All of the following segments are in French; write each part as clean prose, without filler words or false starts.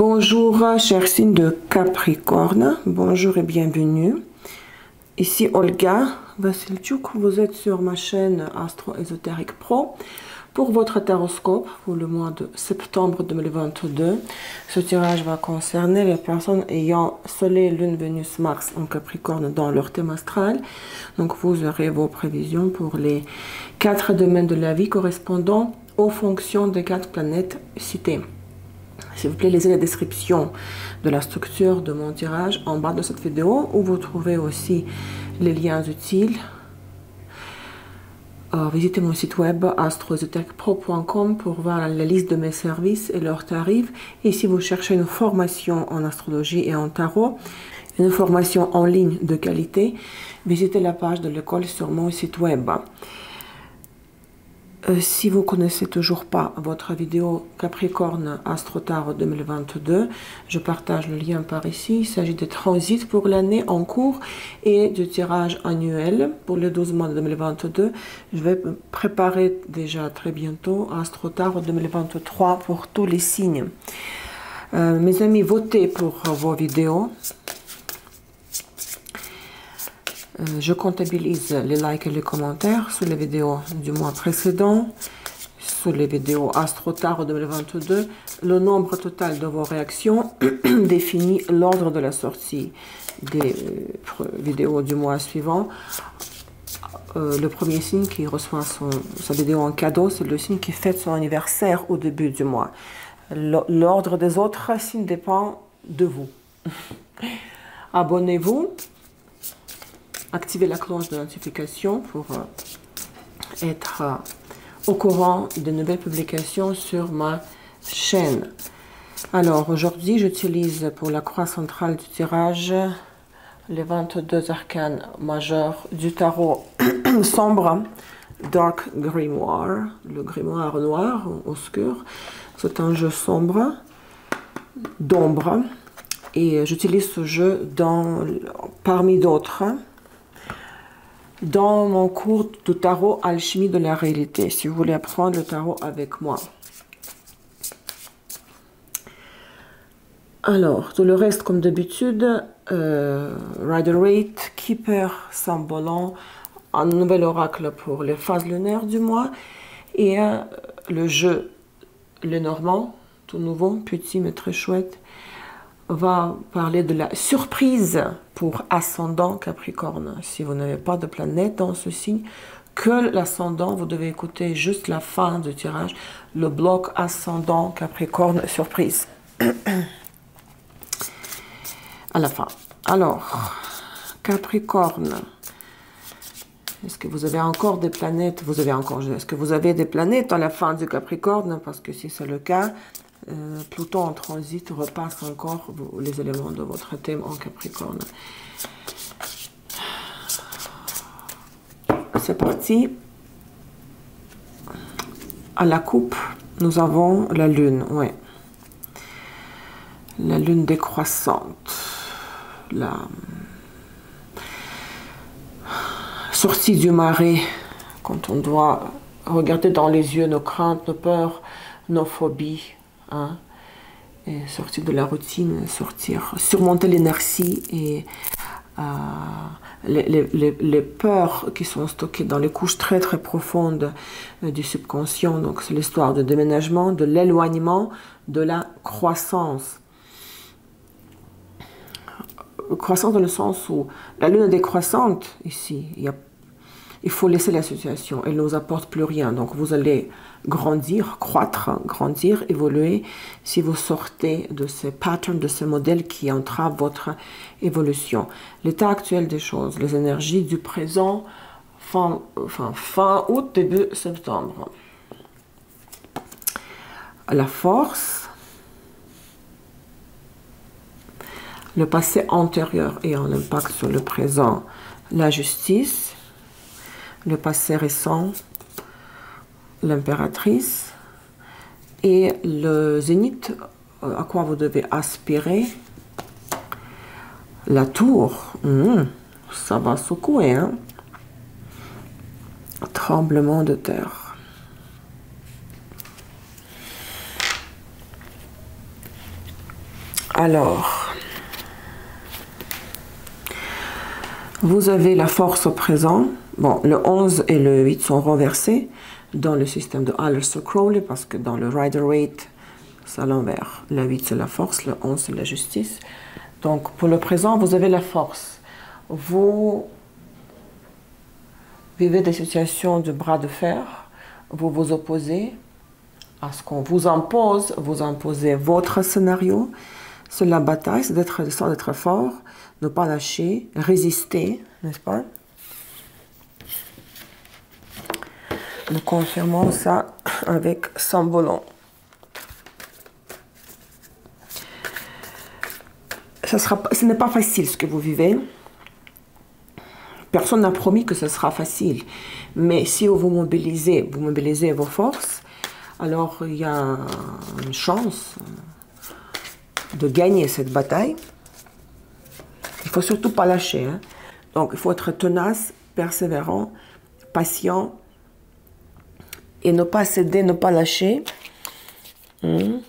Bonjour, chers signes de Capricorne. Bonjour et bienvenue. Ici Olga Vassilchuk. Vous êtes sur ma chaîne Astro Ésotérique Pro pour votre taroscope pour le mois de septembre 2022. Ce tirage va concerner les personnes ayant Soleil, Lune, Vénus, Mars en Capricorne dans leur thème astral. Donc vous aurez vos prévisions pour les 4 domaines de la vie correspondant aux fonctions des 4 planètes citées. S'il vous plaît, lisez la description de la structure de mon tirage en bas de cette vidéo où vous trouvez aussi les liens utiles. Visitez mon site web astroesotericpro.com pour voir la liste de mes services et leurs tarifs. Et si vous cherchez une formation en astrologie et en tarot, une formation en ligne de qualité, visitez la page de l'école sur mon site web. Si vous ne connaissez toujours pas votre vidéo Capricorne Astro Tarot 2022, je partage le lien par ici. Il s'agit des transits pour l'année en cours et du tirage annuel pour les 12 mois de 2022. Je vais préparer déjà très bientôt Astro Tarot 2023 pour tous les signes. Mes amis, votez pour vos vidéos. Je comptabilise les likes et les commentaires sous les vidéos du mois précédent, sous les vidéos Astro Tarot 2022. Le nombre total de vos réactions définit l'ordre de la sortie des vidéos du mois suivant. Le premier signe qui reçoit sa vidéo en cadeau, c'est le signe qui fête son anniversaire au début du mois. L'ordre des autres signes dépend de vous. Abonnez-vous. Activez la cloche de notification pour être au courant de nouvelles publications sur ma chaîne. Alors aujourd'hui, j'utilise pour la croix centrale du tirage les 22 arcanes majeurs du tarot sombre, Dark Grimoire, le grimoire noir, obscur. C'est un jeu sombre, d'ombre, et j'utilise ce jeu parmi d'autres dans mon cours de tarot alchimie de la réalité, si vous voulez apprendre le tarot avec moi. Alors, tout le reste comme d'habitude, Rider-Waite, Keeper, Sambolan, un nouvel oracle pour les phases lunaires du mois, et le jeu Lenormand, tout nouveau, petit mais très chouette, va parler de la surprise pour ascendant Capricorne. Si vous n'avez pas de planète dans ce signe, que l'ascendant, vous devez écouter juste la fin du tirage, le bloc ascendant Capricorne surprise. À la fin. Alors, Capricorne, est-ce que vous avez encore des planètes? Est-ce que vous avez des planètes à la fin du Capricorne? Parce que si c'est le cas, Pluton en transit repasse encore les éléments de votre thème en Capricorne. C'est parti. À la coupe, nous avons la Lune, ouais. La Lune décroissante. La sortie du marais, quand on doit regarder dans les yeux nos craintes, nos peurs, nos phobies. Hein, et sortir de la routine, surmonter l'inertie et les peurs qui sont stockées dans les couches très très profondes du subconscient. Donc c'est l'histoire de déménagement, de l'éloignement, de la croissance. Croissance dans le sens où la Lune est décroissante ici. Il faut laisser la situation, elle ne nous apporte plus rien. Donc vous allez grandir, croître, grandir, évoluer si vous sortez de ces patterns, de ces modèles qui entravent votre évolution. L'état actuel des choses, les énergies du présent, fin août, début septembre. La force, le passé antérieur ayant un impact sur le présent, la justice, le passé récent, l'impératrice, et le zénith, à quoi vous devez aspirer, la tour, ça va secouer, hein? Tremblement de terre. Alors, vous avez la force au présent. Bon, le 11 et le 8 sont renversés dans le système de Aleister-Crowley parce que dans le Rider-Waite, c'est à l'envers. Le 8, c'est la force, le 11, c'est la justice. Donc, pour le présent, vous avez la force. Vous vivez des situations de bras de fer. Vous vous opposez à ce qu'on vous impose. Vous imposez votre scénario. C'est la bataille, c'est d'être fort, ne pas lâcher, résister, n'est-ce pas? Nous confirmons ça avec Sambolon. Ce n'est pas facile ce que vous vivez. Personne n'a promis que ce sera facile. Mais si vous mobilisez vos forces, alors il y a une chance de gagner cette bataille. Il ne faut surtout pas lâcher. Hein. Donc il faut être tenace, persévérant, patient et ne pas céder, ne pas lâcher. Il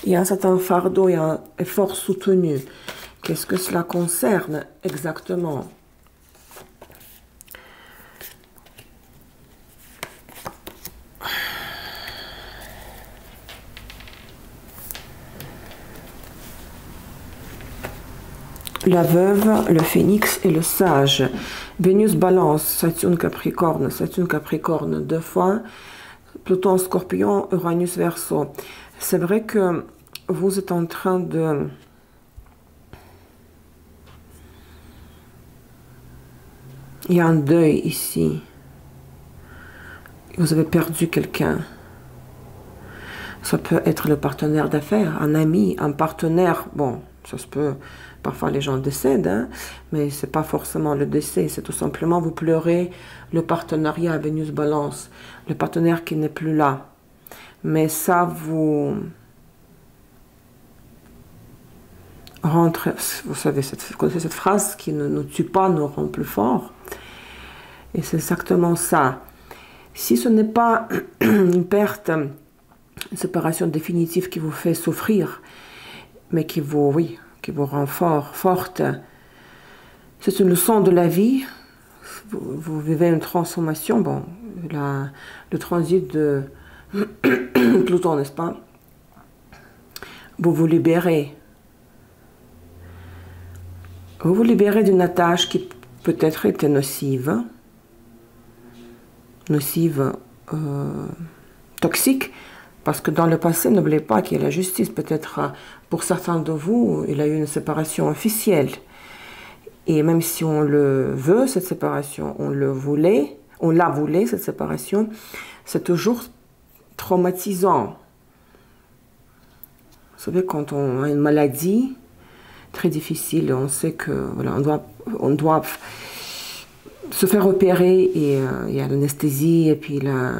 y a un certain fardeau, il y a un effort soutenu. Qu'est-ce que cela concerne exactement? La veuve, le phénix et le sage. Vénus balance, Saturne Capricorne 2 fois, Pluton Scorpion, Uranus Verseau. C'est vrai que vous êtes en train de... Il y a un deuil ici. Vous avez perdu quelqu'un. Ça peut être le partenaire d'affaires, un ami, un partenaire. Bon, ça se peut... Parfois, les gens décèdent, hein, mais ce n'est pas forcément le décès. C'est tout simplement, vous pleurez le partenariat Vénus Balance, le partenaire qui n'est plus là. Mais ça vous rentre, vous savez, connaissez cette phrase qui ne nous tue pas, nous rend plus fort. Et c'est exactement ça. Si ce n'est pas une perte, une séparation définitive qui vous fait souffrir, mais qui vous, oui, qui vous rend forte. C'est une leçon de la vie. Vous vivez une transformation. Bon, le transit de Pluton, n'est-ce pas? Vous vous libérez. Vous vous libérez d'une attache qui peut-être était nocive. Toxique. Parce que dans le passé, n'oubliez pas qu'il y a la justice. Peut-être pour certains de vous, il y a eu une séparation officielle. Et même si on le veut, cette séparation, on la voulait, cette séparation, c'est toujours traumatisant. Vous savez, quand on a une maladie très difficile, on sait que voilà, on doit se faire opérer et il y a l'anesthésie et puis la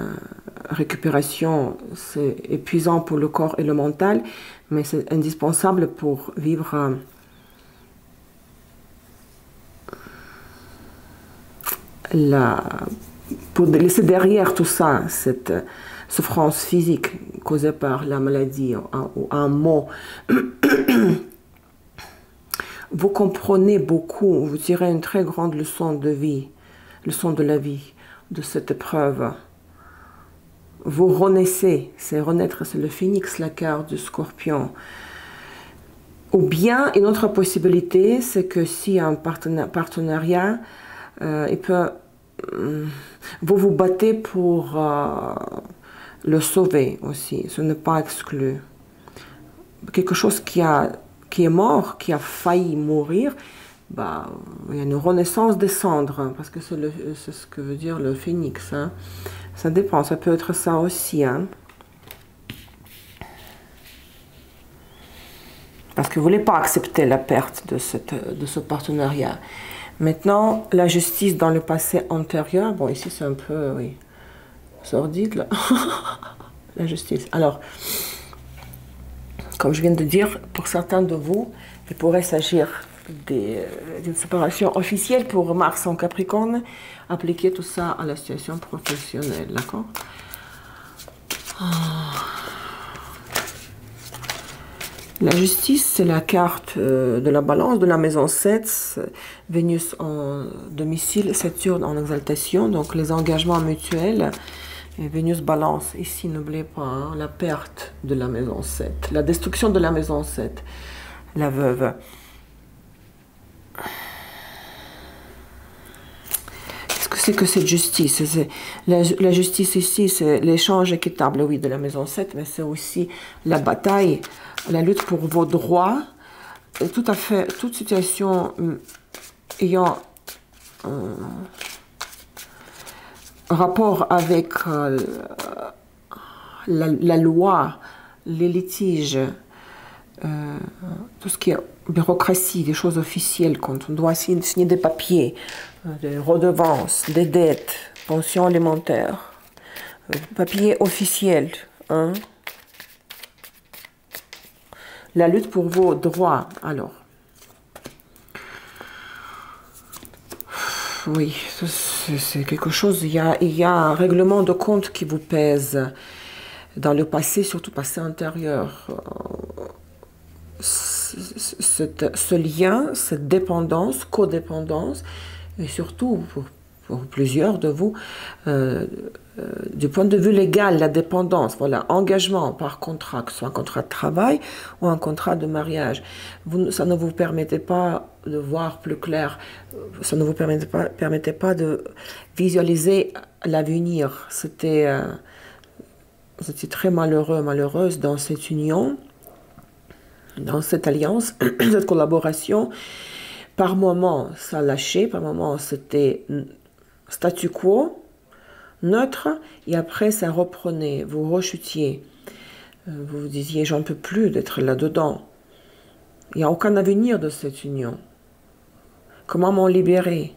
récupération, c'est épuisant pour le corps et le mental, mais c'est indispensable pour vivre pour laisser derrière tout ça, cette souffrance physique causée par la maladie ou un mot. Vous comprenez beaucoup, vous tirez une très grande leçon de vie, leçon de la vie, de cette épreuve. Vous renaissez, c'est renaître, c'est le phénix, la carte du scorpion. Ou bien, une autre possibilité, c'est que si un partenariat, il peut, vous vous battez pour le sauver aussi, ce n'est pas exclu. Quelque chose qui est mort, qui a failli mourir, bah, il y a une renaissance des cendres, parce que c'est ce que veut dire le phénix. Hein. Ça dépend, ça peut être ça aussi. Hein. Parce que vous ne voulez pas accepter la perte de ce partenariat. Maintenant, la justice dans le passé antérieur, bon ici c'est un peu, oui, sordide là. La justice. Alors, comme je viens de dire, pour certains de vous, il pourrait s'agir d'une séparation officielle pour Mars en Capricorne. Appliquer tout ça à la situation professionnelle, d'accord? La justice, c'est la carte de la balance de la maison 7, Vénus en domicile, Saturne en exaltation, donc les engagements mutuels. Et Vénus balance, ici n'oubliez pas, hein, la perte de la maison 7, la destruction de la maison 7, la veuve. Qu'est-ce que c'est que cette justice? La justice ici, c'est l'échange équitable, oui, de la maison 7, mais c'est aussi la bataille, la lutte pour vos droits, et tout à fait, toute situation ayant rapport avec la loi, les litiges, tout ce qui est bureaucratie, des choses officielles, quand on doit signer des papiers, des redevances, des dettes, pensions alimentaires, papiers officiels, hein. La lutte pour vos droits, alors. Oui, c'est quelque chose, il y a un règlement de compte qui vous pèse dans le passé, surtout passé antérieur. Ce lien, cette dépendance, codépendance, et surtout pour plusieurs de vous, du point de vue légal, la dépendance, voilà, engagement par contrat, que ce soit un contrat de travail ou un contrat de mariage, ça ne vous permettait pas de voir plus clair, ça ne vous permettait pas de visualiser l'avenir. Vous étiez très malheureux, malheureuse dans cette union, dans cette alliance, cette collaboration. Par moments, ça lâchait, par moments, c'était statu quo, neutre, et après, ça reprenait, vous rechutiez. Vous vous disiez, j'en peux plus d'être là-dedans. Il n'y a aucun avenir de cette union. Comment m'en libérer?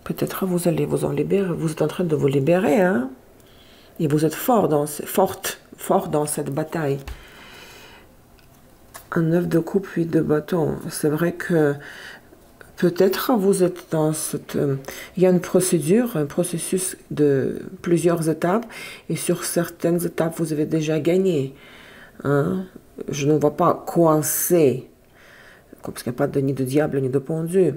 Peut-être vous allez vous en libérer, vous êtes en train de vous libérer, hein? Et vous êtes fort dans cette bataille. Un 9 de coupe, 8 de bâton. C'est vrai que peut-être vous êtes dans cette... il y a une procédure, un processus de plusieurs étapes. Et sur certaines étapes, vous avez déjà gagné. Hein? Je ne vois pas coincer. Parce qu'il n'y a pas ni de diable, ni de pendu.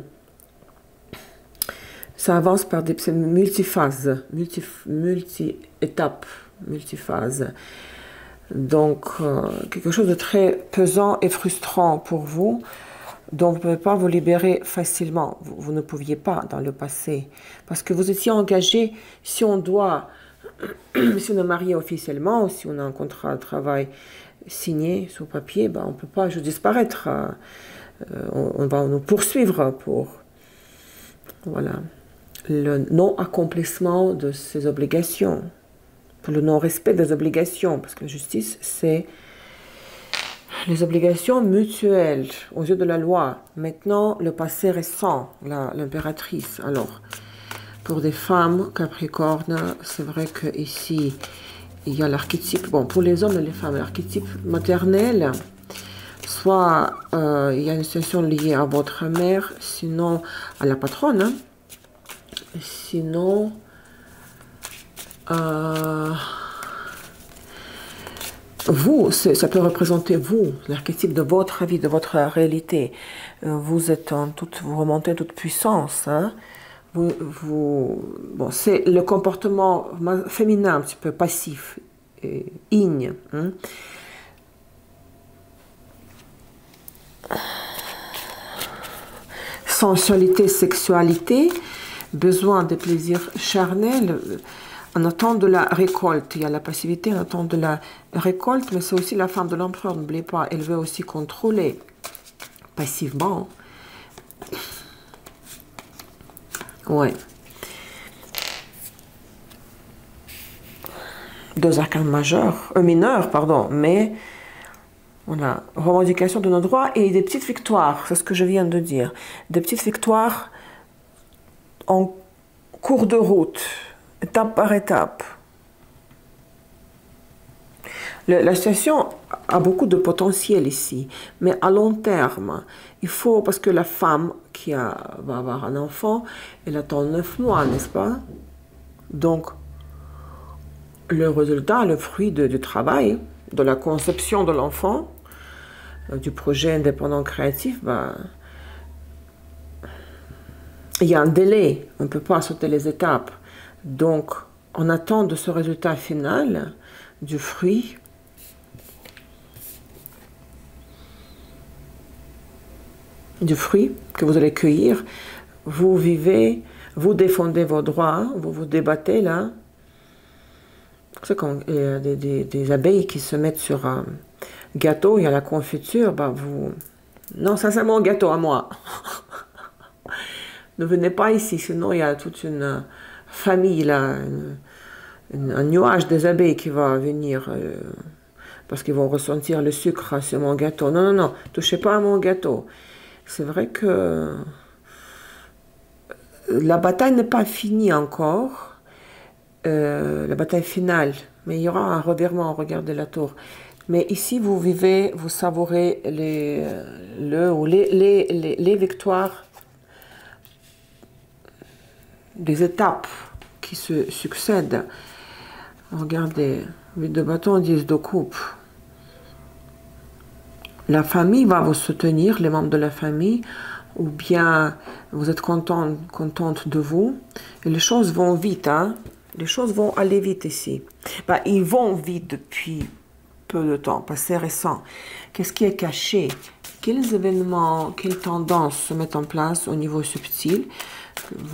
Ça avance par des multiphases, multi-étapes, multiphases. Donc, quelque chose de très pesant et frustrant pour vous, dont vous ne pouvez pas vous libérer facilement. Vous ne pouviez pas dans le passé. Parce que vous étiez engagé, si on doit, si on est marié officiellement, ou si on a un contrat de travail signé sur papier, ben on ne peut pas juste disparaître. On va nous poursuivre pour... Voilà. Le non-accomplissement de ses obligations, pour le non-respect des obligations, parce que la justice, c'est les obligations mutuelles aux yeux de la loi. Maintenant, le passé récent, l'impératrice. Alors, pour des femmes Capricorne, c'est vrai qu'ici, il y a l'archétype, bon, pour les hommes et les femmes, l'archétype maternel, soit il y a une situation liée à votre mère, sinon à la patronne, hein. Sinon, vous, ça peut représenter vous, l'archétype de votre vie, de votre réalité. Vous êtes vous remontez en toute puissance. Hein. Bon, c'est le comportement féminin, un petit peu passif, igne. Hein. Sensualité, sexualité. Besoin de plaisir charnel, en attente de la récolte. Il y a la passivité en attente de la récolte, mais c'est aussi la femme de l'empereur, n'oubliez pas, elle veut aussi contrôler passivement. Ouais. 2 arcanes majeurs, mineurs, pardon, mais voilà, revendication de nos droits et des petites victoires, c'est ce que je viens de dire. Des petites victoires en cours de route, étape par étape. La situation a beaucoup de potentiel ici, mais à long terme, il faut, parce que la femme qui va avoir un enfant, elle attend 9 mois, n'est-ce pas? Donc, le résultat, le fruit du travail, de la conception de l'enfant, du projet indépendant créatif, bah, il y a un délai, on ne peut pas sauter les étapes. Donc, on attend de ce résultat final, du fruit, que vous allez cueillir. Vous vivez, vous défendez vos droits, vous vous débattez là. C'est quand il y a des abeilles qui se mettent sur un gâteau, il y a la confiture, bah vous... Non, ça c'est mon gâteau à moi. Ne venez pas ici, sinon il y a toute une famille là, un nuage des abeilles qui va venir parce qu'ils vont ressentir le sucre sur mon gâteau. Non, non, non, touchez pas à mon gâteau. C'est vrai que la bataille n'est pas finie encore, la bataille finale, mais il y aura un revirement, regardez la tour. Mais ici, vous vivez, vous savourez les victoires des étapes qui se succèdent. Regardez, 8 de bâton, 10 de coupe. La famille va vous soutenir, les membres de la famille, ou bien vous êtes contente de vous. Et les choses vont vite, hein? Les choses vont aller vite ici. Ben, ils vont vite depuis peu de temps, parce que c'est récent. Qu'est-ce qui est caché? Quels événements, quelles tendances se mettent en place au niveau subtil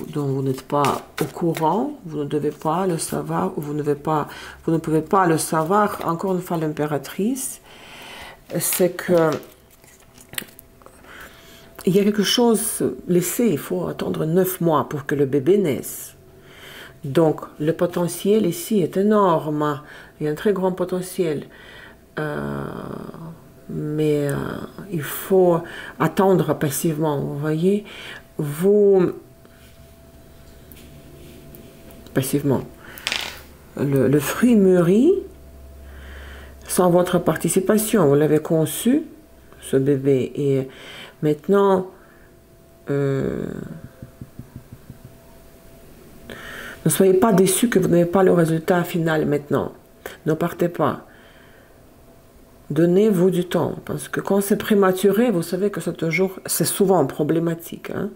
dont vous n'êtes pas au courant, vous ne devez pas le savoir, ou vous ne pouvez pas le savoir. Encore une fois, l'impératrice, c'est que il y a quelque chose laissé, il faut attendre 9 mois pour que le bébé naisse. Donc, le potentiel ici est énorme, il y a un très grand potentiel. Mais il faut attendre passivement, vous voyez, passivement. Le fruit mûrit sans votre participation. Vous l'avez conçu, ce bébé, et maintenant, ne soyez pas déçus que vous n'avez pas le résultat final maintenant. Ne partez pas. Donnez-vous du temps, parce que quand c'est prématuré, vous savez que c'est souvent problématique. Hein?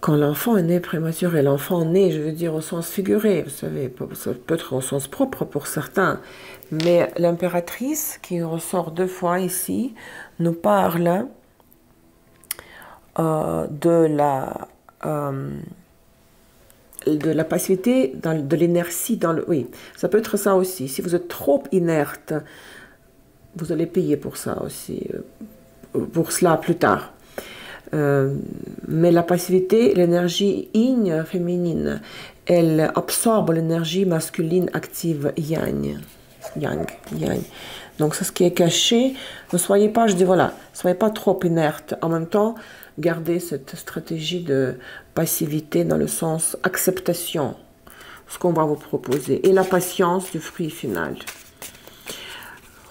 Quand l'enfant est né prématuré, l'enfant né, je veux dire au sens figuré, vous savez, ça peut être au sens propre pour certains, mais l'impératrice, qui ressort 2 fois ici, nous parle de la passivité, de l'inertie dans le... Oui, ça peut être ça aussi. Si vous êtes trop inerte, vous allez payer pour ça aussi, pour cela plus tard. Mais la passivité, l'énergie yin féminine, elle absorbe l'énergie masculine active yang. Donc c'est ce qui est caché. Ne soyez pas, je dis voilà, ne soyez pas trop inerte. En même temps, gardez cette stratégie de passivité dans le sens acceptation, ce qu'on va vous proposer, et la patience du fruit final.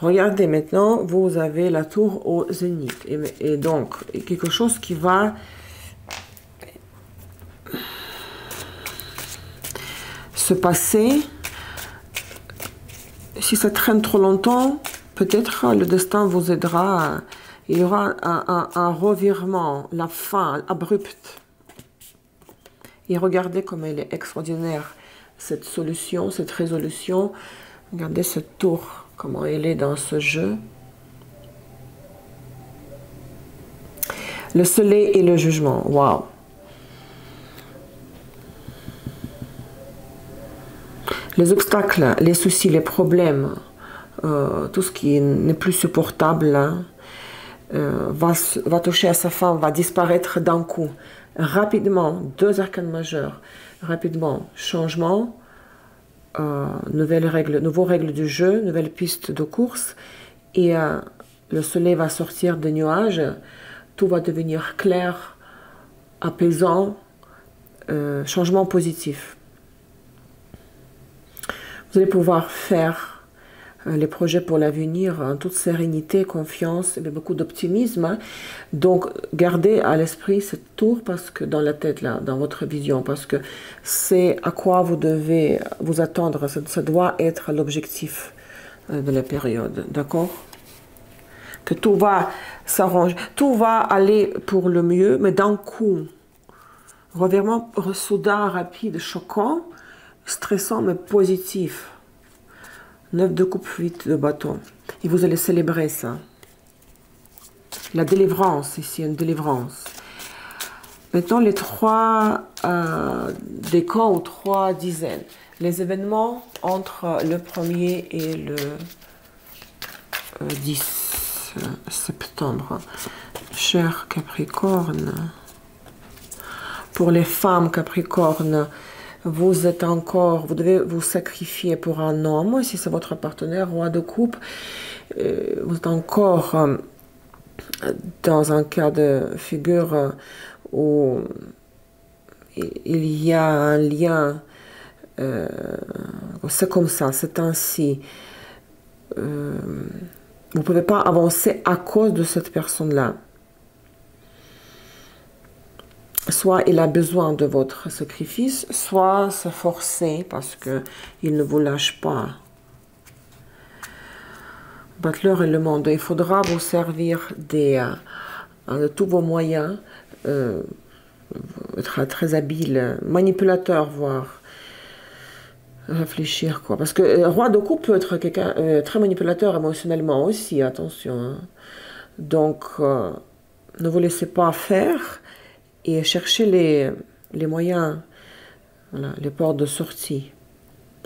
Regardez maintenant, vous avez la tour au zénith, et donc quelque chose qui va se passer. Si ça traîne trop longtemps, peut-être le destin vous aidera. Il y aura un revirement, la fin abrupte. Et regardez comme elle est extraordinaire, cette solution, cette résolution. Regardez cette tour, comment elle est dans ce jeu. Le soleil et le jugement, waouh. Les obstacles, les soucis, les problèmes, tout ce qui n'est plus supportable, hein, va toucher à sa fin, va disparaître d'un coup. Rapidement, 2 arcanes majeurs. Rapidement, changement, nouveaux règles du jeu, nouvelles pistes de course. Et le soleil va sortir des nuages. Tout va devenir clair, apaisant, changement positif. Vous allez pouvoir faire les projets pour l'avenir en toute sérénité, confiance et beaucoup d'optimisme. Hein. Donc, gardez à l'esprit cette tour, parce que dans la tête, là, dans votre vision, parce que c'est à quoi vous devez vous attendre. Ça doit être l'objectif de la période. D'accord? que tout va s'arranger, tout va aller pour le mieux, mais d'un coup, revirement soudain, rapide, choquant, stressant, mais positif. 9 de coupe, 8 de bâton. Et vous allez célébrer ça. La délivrance, ici, une délivrance. Maintenant, les 3 décans ou 3 dizaines. Les événements entre le 1er et le 10 septembre. Cher Capricorne, pour les femmes Capricorne, vous êtes encore, vous devez vous sacrifier pour un homme, si c'est votre partenaire, roi de coupe, vous êtes encore dans un cas de figure où il y a un lien, c'est comme ça, c'est ainsi. Vous ne pouvez pas avancer à cause de cette personne-là. Soit il a besoin de votre sacrifice, soit c'est forcé parce qu'il ne vous lâche pas. Butler et le monde, il faudra vous servir de tous vos moyens, être très habile, manipulateur, voire réfléchir, quoi. Parce que roi de coupe peut être quelqu'un très manipulateur émotionnellement aussi, attention. Hein. Donc, ne vous laissez pas faire et cherchez les moyens, voilà, les portes de sortie.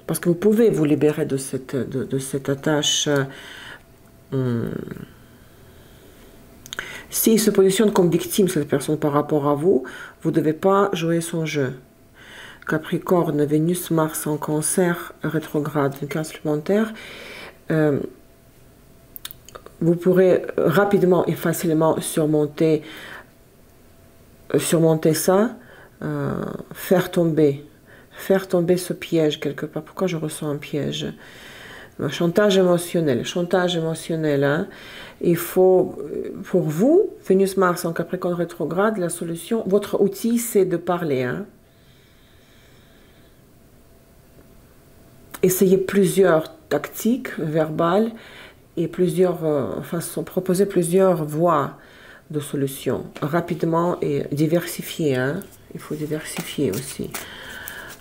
Parce que vous pouvez vous libérer de cette attache. S'il se positionne comme victime, cette personne, par rapport à vous, vous ne devez pas jouer son jeu. Capricorne, Vénus, Mars en Cancer, rétrograde, une case supplémentaire. Vous pourrez rapidement et facilement surmonter ça, faire tomber ce piège quelque part. Pourquoi je ressens un piège? Chantage émotionnel, hein. Il faut, pour vous, Vénus-Mars en Capricorne rétrograde, la solution, votre outil, c'est de parler, hein. Essayez plusieurs tactiques verbales et plusieurs façons, proposer plusieurs voies de solutions rapidement et diversifier, hein. Il faut diversifier aussi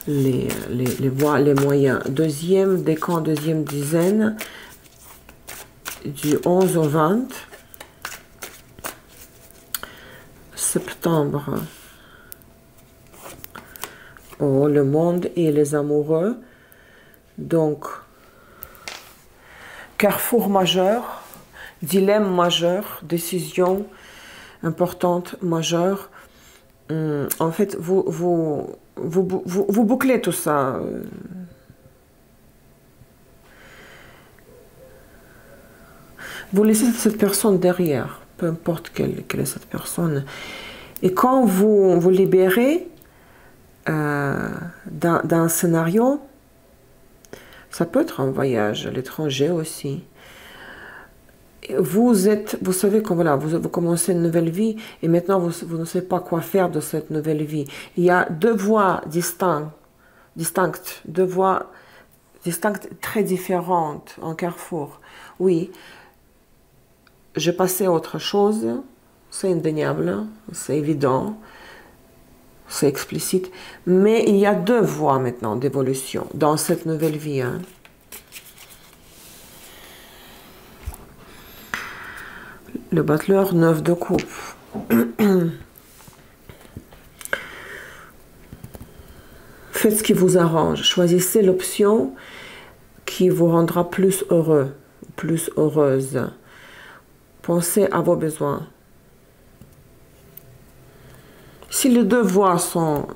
les voies, les moyens. Deuxième décan, deuxième dizaine, du 11 au 20 septembre. Oh, le monde et les amoureux. Donc, carrefour majeur, dilemme majeur, décision importante majeure. En fait, vous bouclez tout ça. Vous laissez cette personne derrière, peu importe quelle est cette personne. Et quand vous vous libérez d'un scénario, ça peut être un voyage à l'étranger aussi. Vous savez que voilà, vous commencez une nouvelle vie et maintenant vous ne savez pas quoi faire de cette nouvelle vie. Il y a deux voies distinctes, deux voies distinctes très différentes en carrefour. Oui, je passais à autre chose, c'est indéniable, c'est évident, c'est explicite, mais il y a deux voies maintenant d'évolution dans cette nouvelle vie. Hein. Le Butler, 9 de coupe. Faites ce qui vous arrange. Choisissez l'option qui vous rendra plus heureux, plus heureuse. Pensez à vos besoins. Si les deux voies sont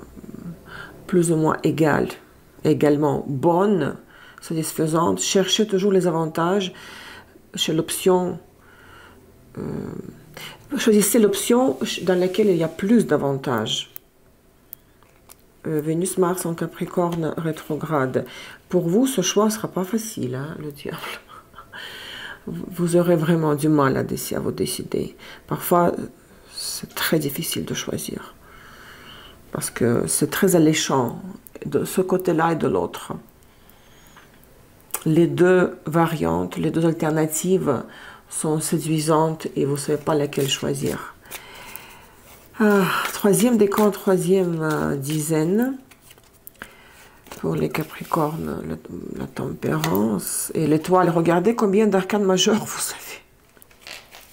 plus ou moins égales, également bonnes, satisfaisantes, cherchez toujours les avantages chez l'option. Choisissez l'option dans laquelle il y a plus d'avantages. Vénus-Mars en Capricorne rétrograde. Pour vous, ce choix ne sera pas facile, hein, le diable. Vous aurez vraiment du mal à vous décider. Parfois, c'est très difficile de choisir. Parce que c'est très alléchant de ce côté-là et de l'autre. Les deux variantes, les deux alternatives sont séduisantes et vous ne savez pas laquelle choisir. Troisième décan, troisième dizaine. Pour les Capricornes, la tempérance et l'étoile. Regardez combien d'arcanes majeurs vous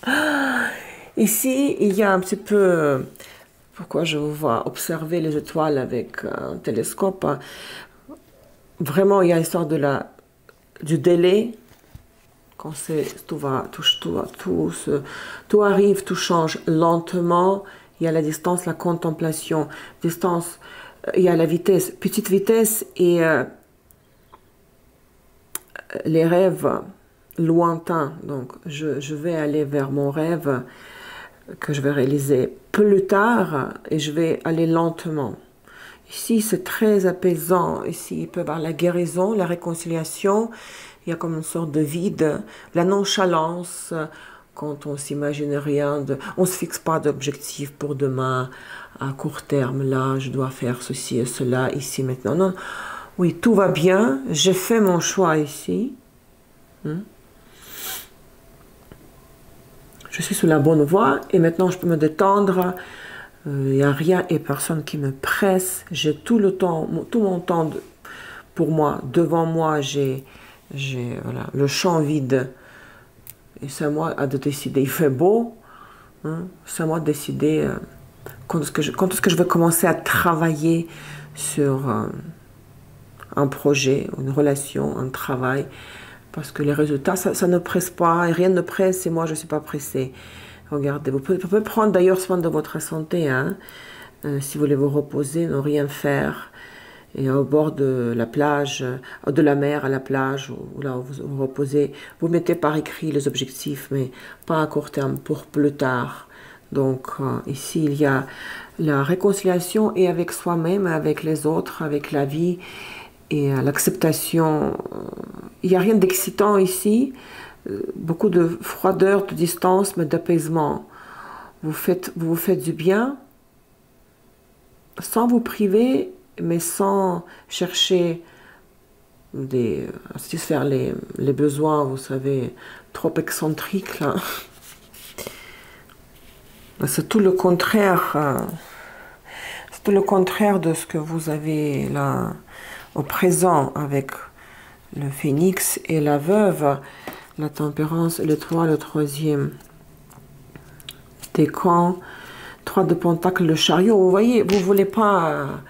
avez. Ici, il y a un petit peu... Pourquoi je vous vois observer les étoiles avec un télescope. Vraiment, il y a l'histoire du délai. Quand tout arrive, tout change lentement. Il y a la distance, la contemplation. Distance... Il y a la vitesse, petite vitesse et les rêves lointains. Donc, je vais aller vers mon rêve que je vais réaliser plus tard et je vais aller lentement. Ici, c'est très apaisant. Ici, il peut y avoir la guérison, la réconciliation. Il y a comme une sorte de vide, la nonchalance. Quand on s'imagine rien, on ne se fixe pas d'objectif pour demain, à court terme, là, je dois faire ceci et cela, ici, maintenant. Non, oui, tout va bien, j'ai fait mon choix ici. Je suis sur la bonne voie et maintenant je peux me détendre. Il n'y a rien et personne qui me presse. J'ai tout mon temps pour moi. Devant moi, j'ai voilà, le champ vide. Et c'est à moi de décider. Il fait beau, c'est à moi de décider quand est-ce que je vais commencer à travailler sur un projet, une relation, un travail. Parce que les résultats, ça ne presse pas, et rien ne presse, et moi je ne suis pas pressée. Regardez, vous pouvez prendre d'ailleurs soin de votre santé, hein, si vous voulez vous reposer, ne rien faire. Et au bord de la plage, de la mer à la plage, où là où vous vous reposez, vous mettez par écrit les objectifs, mais pas à court terme, pour plus tard. Donc ici, il y a la réconciliation et avec soi-même, avec les autres, avec la vie et l'acceptation. Il n'y a rien d'excitant ici, beaucoup de froideur, de distance, mais d'apaisement. Vous vous faites du bien sans vous priver, mais sans chercher à satisfaire les besoins, vous savez, trop excentriques. C'est tout le contraire. C'est tout le contraire de ce que vous avez là au présent avec le phénix et la veuve, la tempérance, l'étoile, le troisième décan, 3 de pentacle, le chariot. Vous voyez, vous ne voulez pas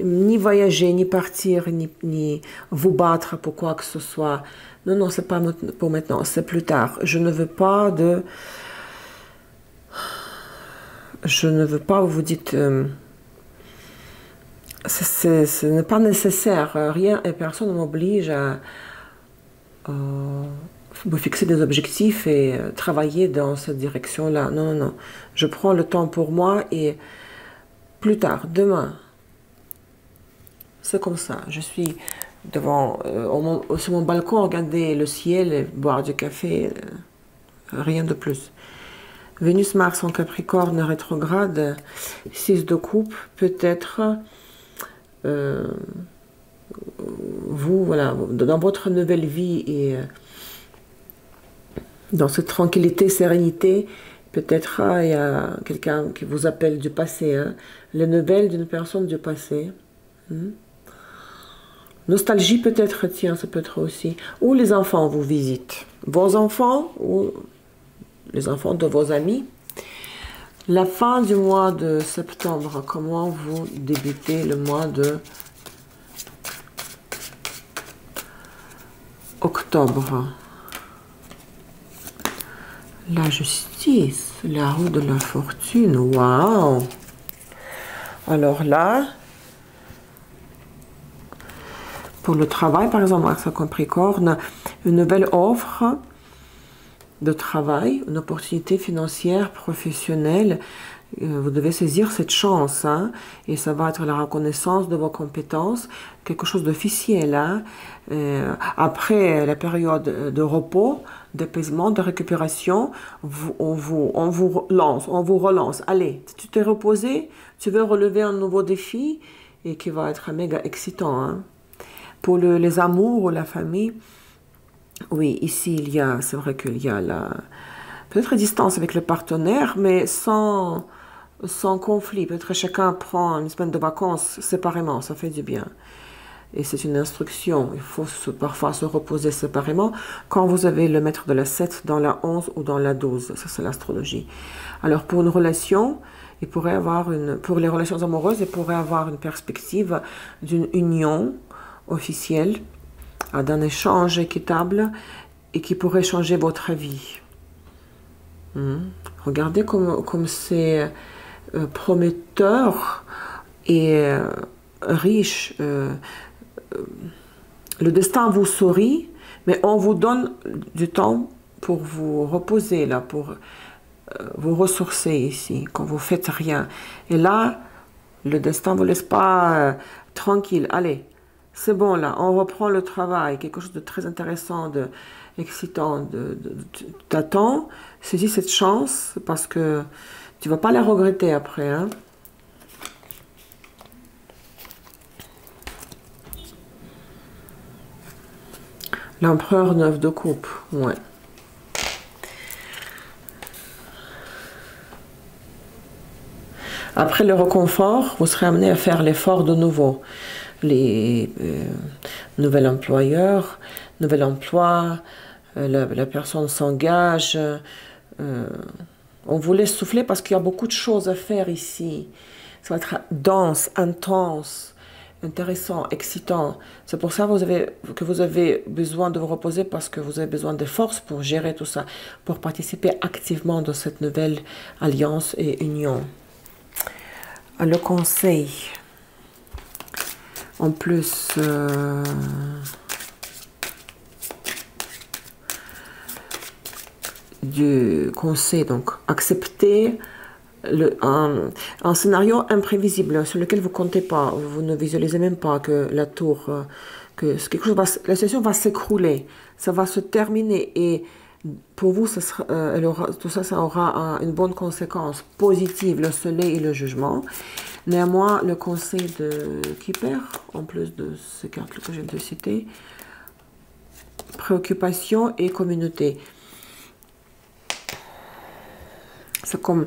ni voyager, ni partir, ni vous battre pour quoi que ce soit. Non, non, c'est pas pour maintenant, c'est plus tard. Je ne veux pas, vous dites, ce n'est pas nécessaire, rien et personne ne m'oblige à me fixer des objectifs et travailler dans cette direction-là. Non, non, non. Je prends le temps pour moi et plus tard, demain, c'est comme ça. Je suis devant, sur mon balcon, regarder le ciel et boire du café, rien de plus. Vénus-Mars en Capricorne rétrograde, 6 de coupe, peut-être vous, voilà, dans votre nouvelle vie et dans cette tranquillité, sérénité, peut-être il y a quelqu'un qui vous appelle du passé, hein, les nouvelles d'une personne du passé. Nostalgie peut-être, tiens, ça peut être aussi. Ou les enfants vous visitent. Vos enfants ou les enfants de vos amis. La fin du mois de septembre, comment vous débutez le mois de octobre? La justice, la roue de la fortune, waouh! Alors là, pour le travail, par exemple, Mars en Capricorne, une nouvelle offre de travail, une opportunité financière, professionnelle. Vous devez saisir cette chance, hein, et ça va être la reconnaissance de vos compétences, quelque chose d'officiel. Hein. Après la période de repos, d'apaisement, de récupération, on vous relance. Allez, tu t'es reposé, tu veux relever un nouveau défi et qui va être méga excitant. Hein. Pour les amours ou la famille, Oui, ici, c'est vrai qu'il y a peut-être distance avec le partenaire, mais sans conflit. Peut-être chacun prend une semaine de vacances séparément, ça fait du bien. Et c'est une instruction, il faut parfois se reposer séparément quand vous avez le maître de la 7 dans la 11 ou dans la 12. Ça, c'est l'astrologie. Alors, pour une relation, pour les relations amoureuses, il pourrait avoir une perspective d'une union officielle, d'un échange équitable et qui pourrait changer votre vie. Regardez comme c'est prometteur et riche. Le destin vous sourit, mais on vous donne du temps pour vous reposer, là, pour vous ressourcer ici, quand vous faites rien. Et là, le destin ne vous laisse pas tranquille. Allez, c'est bon là, on reprend le travail, quelque chose de très intéressant, excitant, t'attends, saisis cette chance parce que tu ne vas pas la regretter après, hein. L'empereur 9 de coupe, ouais. Après le réconfort, vous serez amené à faire l'effort de nouveau. Les nouvel employeur, nouvel emploi, la personne s'engage. On vous laisse souffler parce qu'il y a beaucoup de choses à faire ici. Ça va être dense, intense, intéressant, excitant. C'est pour ça que vous avez besoin de vous reposer parce que vous avez besoin de force pour gérer tout ça, pour participer activement dans cette nouvelle alliance et union. Le conseil, en plus, du conseil, donc accepter un scénario imprévisible sur lequel vous ne comptez pas, vous ne visualisez même pas que la tour, la situation va s'écrouler, ça va se terminer et pour vous, tout ça, ça aura une bonne conséquence positive, le soleil et le jugement. Néanmoins, le conseil de Kipper, en plus de ces cartes que je viens de citer, préoccupation et communauté. C'est comme,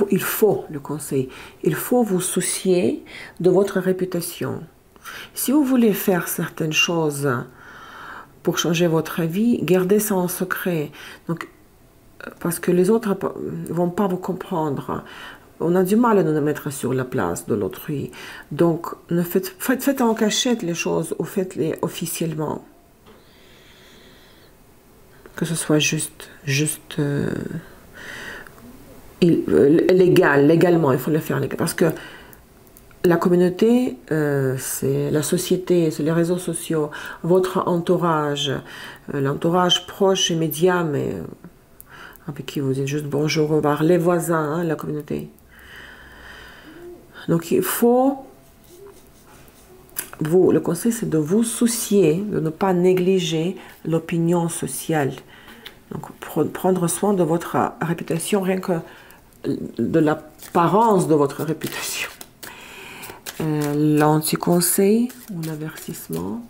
il faut le conseil, il faut vous soucier de votre réputation. Si vous voulez faire certaines choses pour changer votre vie, gardez ça en secret. Donc, parce que les autres ne vont pas vous comprendre. On a du mal à nous mettre sur la place de l'autrui. Donc, faites en cachette les choses ou faites-les officiellement. Que ce soit légalement, il faut le faire légalement. Parce que la communauté, c'est la société, c'est les réseaux sociaux, votre entourage, l'entourage proche, immédiat, mais avec qui vous dites juste bonjour, au revoir, les voisins, hein, la communauté. Donc il faut, le conseil c'est de vous soucier, de ne pas négliger l'opinion sociale. Donc prendre soin de votre réputation, rien que de l'apparence de votre réputation. L'anti-conseil ou l'avertissement.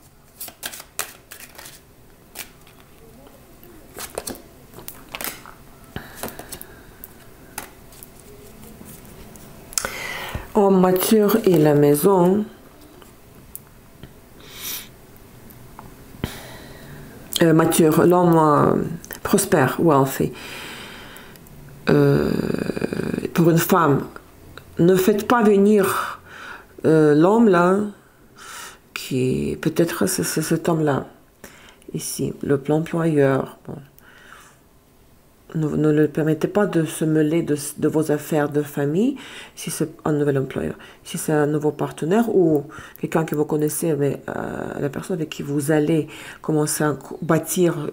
Homme mature et la maison. Mature, l'homme prospère, wealthy. Pour une femme, ne faites pas venir l'homme là, qui peut-être c'est cet homme-là, ici, l'employeur. Bon. Ne le permettez pas de se mêler de vos affaires de famille si c'est un nouvel employeur. Si c'est un nouveau partenaire ou quelqu'un que vous connaissez, mais la personne avec qui vous allez commencer à bâtir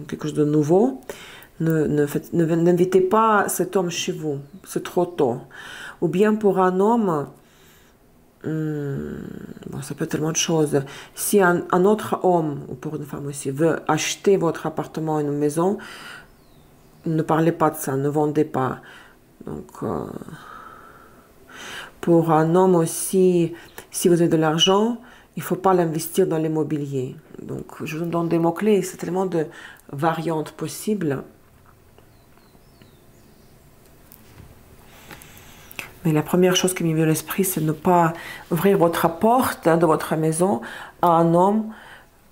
quelque chose de nouveau, n'invitez pas cet homme chez vous, c'est trop tôt. Ou bien pour un homme, bon, ça peut être tellement de choses. Si un autre homme, ou pour une femme aussi, veut acheter votre appartement, une maison, ne parlez pas de ça, ne vendez pas. Donc, pour un homme aussi, si vous avez de l'argent, il ne faut pas l'investir dans l'immobilier. Donc, je vous donne des mots-clés, c'est tellement de variantes possibles. Mais la première chose qui m'est venue à l'esprit, c'est de ne pas ouvrir votre porte de votre maison à un homme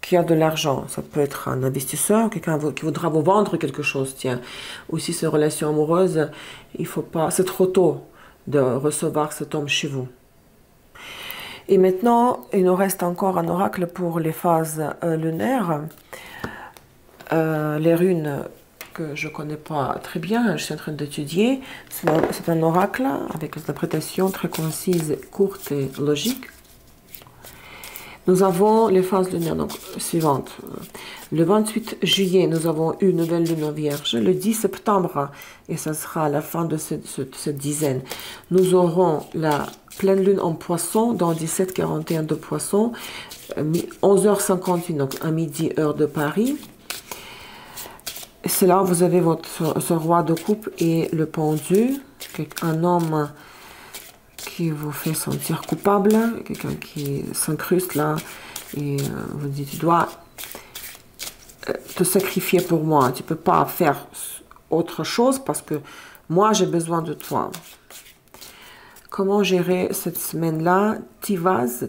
qui a de l'argent. Ça peut être un investisseur, quelqu'un qui voudra vous vendre quelque chose, tiens. Ou si c'est une relation amoureuse, il faut pas, c'est trop tôt de recevoir cet homme chez vous. Et maintenant, il nous reste encore un oracle pour les phases lunaires. Les runes que je ne connais pas très bien, je suis en train d'étudier. C'est un oracle avec une interprétation très concise, courte et logique. Nous avons les phases lunaires donc, suivantes. Le 28 juillet, nous avons une nouvelle lune en vierge. Le 10 septembre, et ça sera à la fin de cette dizaine, nous aurons la pleine lune en poisson dans 1741 de poisson, 11h51, donc à midi, heure de Paris. C'est là où vous avez ce roi de coupe et le pendu, un homme qui vous fait sentir coupable, quelqu'un qui s'incruste là et vous dit tu dois te sacrifier pour moi, tu peux pas faire autre chose parce que moi j'ai besoin de toi. Comment gérer cette semaine-là? Tivaz,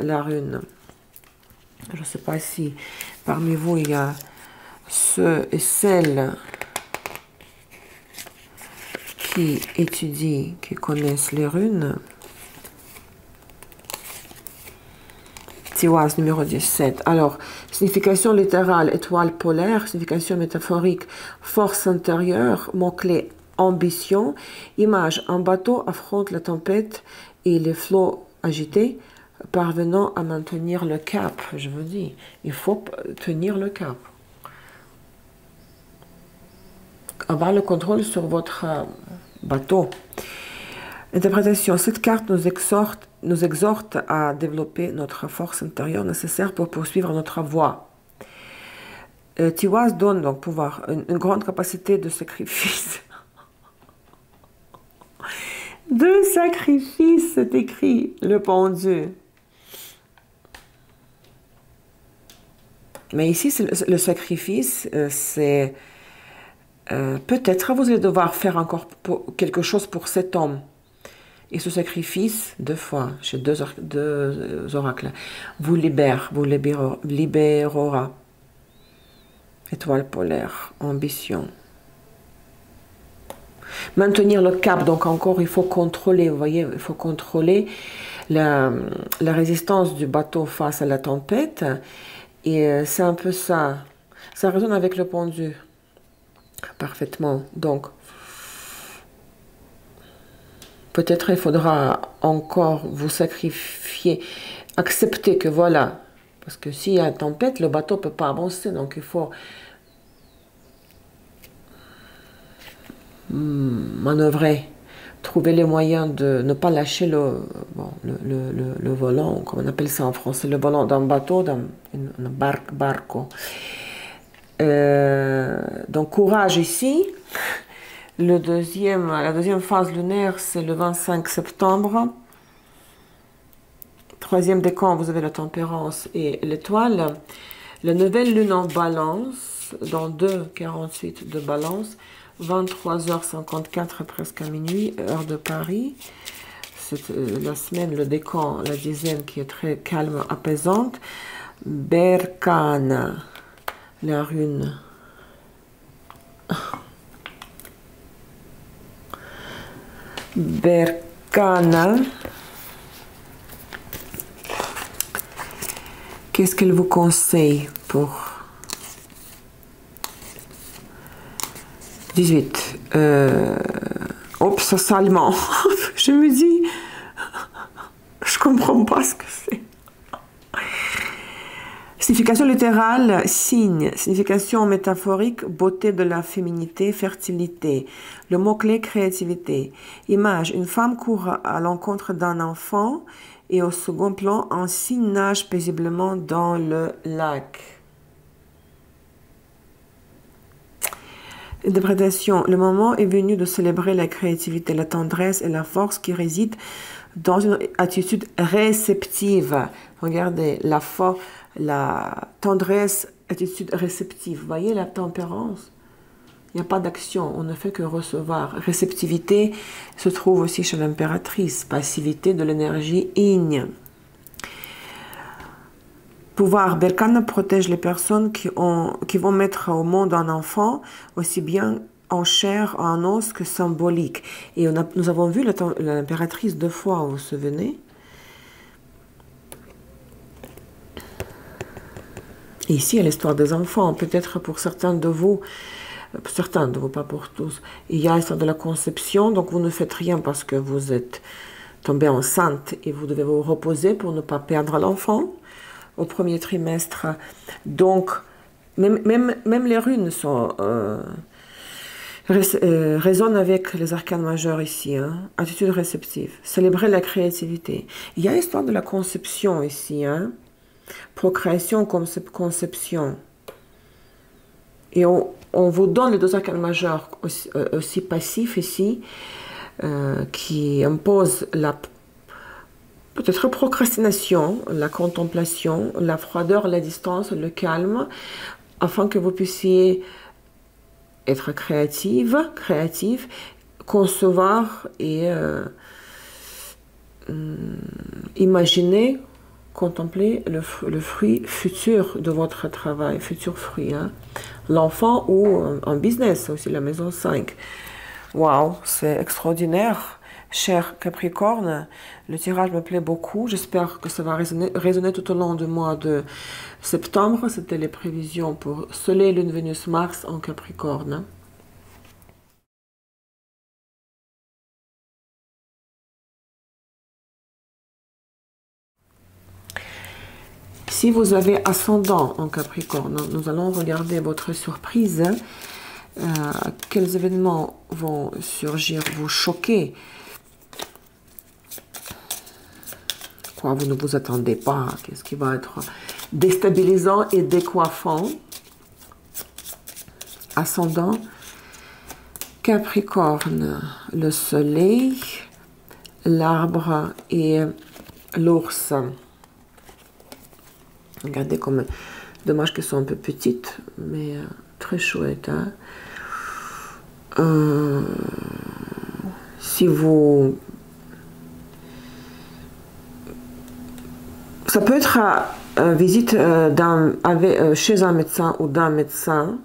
la rune. Je ne sais pas si parmi vous il y a ceux et celles qui étudient, qui connaissent les runes. Tiwaz numéro 17. Alors, signification littérale, étoile polaire, signification métaphorique, force intérieure, mot-clé, ambition, image, un bateau affronte la tempête et les flots agités, parvenant à maintenir le cap. Je vous dis, il faut tenir le cap. Avoir le contrôle sur votre bateau. Interprétation. Cette carte nous exhorte à développer notre force intérieure nécessaire pour poursuivre notre voie. Tiwaz donne donc pouvoir, une grande capacité de sacrifice. De sacrifice, c'est écrit, le pendu. Mais ici, le sacrifice, c'est... peut-être vous allez devoir faire encore quelque chose pour cet homme. Et ce sacrifice, 2 fois, chez deux oracles, vous libérera. Étoile polaire, ambition. Maintenir le cap, donc encore, il faut contrôler, vous voyez, il faut contrôler la résistance du bateau face à la tempête. Et c'est un peu ça. Ça résonne avec le pendu. Parfaitement. Donc, peut-être il faudra encore vous sacrifier, accepter que voilà, parce que s'il y a une tempête, le bateau ne peut pas avancer, donc il faut manœuvrer, trouver les moyens de ne pas lâcher le volant, comme on appelle ça en français, le volant d'un bateau, d'un barco. Donc courage ici. La deuxième phase lunaire, c'est le 25 septembre. Troisième décan, vous avez la tempérance et l'étoile. La nouvelle lune en balance, dans 2,48 de balance, 23h54 presque à minuit, heure de Paris. C'est la semaine, le décan, la dizaine qui est très calme, apaisante. Berkana, la rune. Berkana. Qu'est-ce qu'elle vous conseille pour 18 Oups, ça salement. Je me dis, je comprends pas ce que c'est. Signification littérale, signe. Signification métaphorique, beauté de la féminité, fertilité. Le mot-clé, créativité. Image, une femme court à l'encontre d'un enfant et au second plan, un cygne nage paisiblement dans le lac. Interprétation. Le moment est venu de célébrer la créativité, la tendresse et la force qui résident dans une attitude réceptive. Regardez, la tendresse, attitude réceptive. Vous voyez la tempérance? Il n'y a pas d'action, on ne fait que recevoir. Réceptivité se trouve aussi chez l'impératrice, passivité de l'énergie yin. Pouvoir, Berkane protège les personnes qui vont mettre au monde un enfant, aussi bien en chair, en os que symbolique. Et nous avons vu l'impératrice 2 fois, vous vous souvenez? Et ici, il y a l'histoire des enfants. Peut-être pour certains de vous, pas pour tous, il y a l'histoire de la conception, donc vous ne faites rien parce que vous êtes tombée enceinte et vous devez vous reposer pour ne pas perdre l'enfant au premier trimestre. Donc, même les runes résonnent avec les arcanes majeurs ici. Hein. Attitude réceptive. Célébrer la créativité. Il y a l'histoire de la conception ici. Hein. Procréation comme conception. Et on vous donne les 2 arcanes majeurs aussi passifs ici, qui imposent peut-être procrastination, la contemplation, la froideur, la distance, le calme, afin que vous puissiez être créatif, concevoir et imaginer, contempler le fruit futur de votre travail, futur fruit, hein. L'enfant ou un business, aussi la maison 5. Waouh, c'est extraordinaire, cher Capricorne. Le tirage me plaît beaucoup. J'espère que ça va résonner tout au long du mois de septembre. C'était les prévisions pour Soleil, Lune, Vénus, Mars en Capricorne. Si vous avez ascendant en Capricorne, nous allons regarder votre surprise. Quels événements vont surgir, vous choquer? Quoi vous ne vous attendez pas? Qu'est-ce qui va être déstabilisant et décoiffant? Ascendant Capricorne, le soleil, l'arbre et l'ours. Regardez comme, dommage qu'elles sont un peu petites, mais très chouettes. Hein? Si vous... Ça peut être visite chez un médecin ou d'un médecin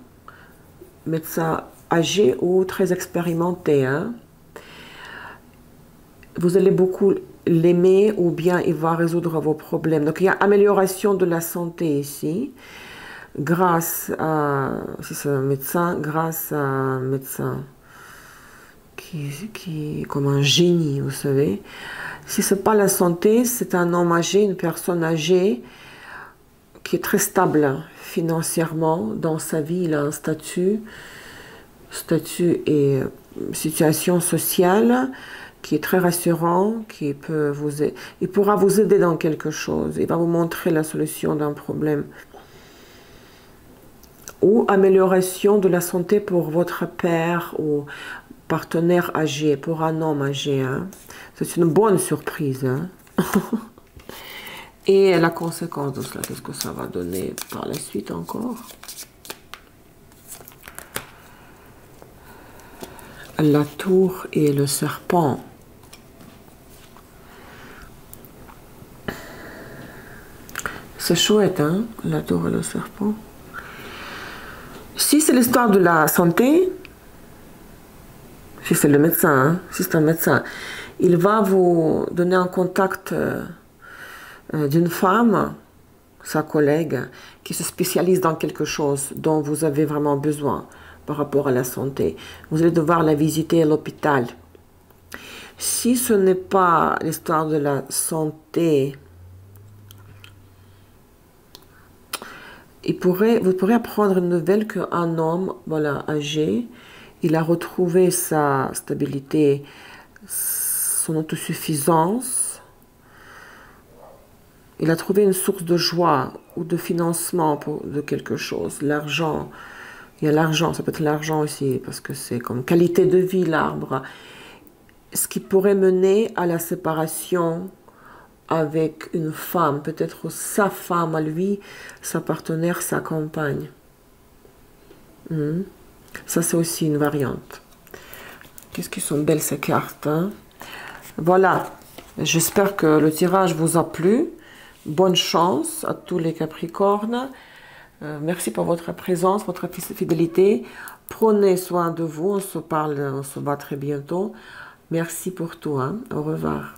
âgé ou très expérimenté. Hein? Vous allez beaucoup l'aimer ou bien il va résoudre vos problèmes. Donc il y a amélioration de la santé ici, grâce à, si c'est un médecin, grâce à un médecin qui est comme un génie, vous savez. Si ce n'est pas la santé, c'est un homme âgé, une personne âgée qui est très stable financièrement dans sa vie. Il a un statut et situation sociale qui est très rassurant, qui peut il pourra vous aider dans quelque chose, il va vous montrer la solution d'un problème. Ou amélioration de la santé pour votre père ou partenaire âgé, pour un homme âgé. Hein. C'est une bonne surprise. Hein. Et la conséquence de cela, qu'est-ce que ça va donner par la suite encore? La tour et le serpent. C'est chouette, hein, la tour et le serpent. Si c'est l'histoire de la santé, si c'est le médecin, hein, si c'est un médecin, il va vous donner un contact d'une femme, sa collègue, qui se spécialise dans quelque chose dont vous avez vraiment besoin par rapport à la santé. Vous allez devoir la visiter à l'hôpital. Si ce n'est pas l'histoire de la santé, vous pourrez apprendre une nouvelle qu'un homme, voilà, âgé, il a retrouvé sa stabilité, son autosuffisance. Il a trouvé une source de joie ou de financement de quelque chose. L'argent, il y a l'argent, ça peut être l'argent aussi, parce que c'est comme qualité de vie, l'arbre. ce qui pourrait mener à la séparation avec une femme, peut-être sa femme à lui, sa partenaire, sa compagne. Ça, c'est aussi une variante. Qu'est-ce qu'ils sont belles ces cartes, hein? Voilà, j'espère que le tirage vous a plu. Bonne chance à tous les Capricornes. Merci pour votre présence, votre fidélité. Prenez soin de vous, on se parle, on se voit très bientôt. Merci pour tout, hein. Au revoir.